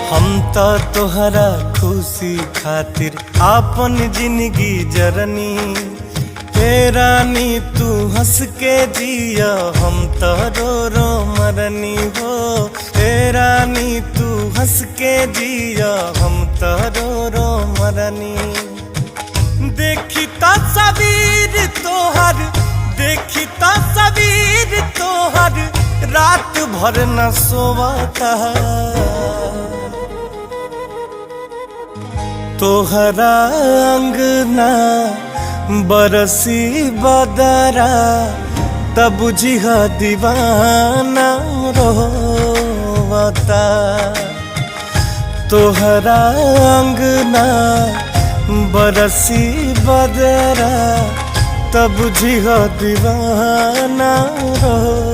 हम तो तोहरा खुशी खातिर आपन जिंदगी जरनी। हे रानी तू हंस के जिया हम तो रो रो मरनी हो। हे रानी तू हंस के जिया हम तो रो रो मरनी। देखी तस्वीर तोहर, देखी तस्वीर तोहर, रात भर न सोवता। तोहरा अंगना बरसी बदरा, तब बुझिह दीवाना रोवता। तोहरा अंगना बरसी बदरा, तब बुझिह दीवाना रोवता।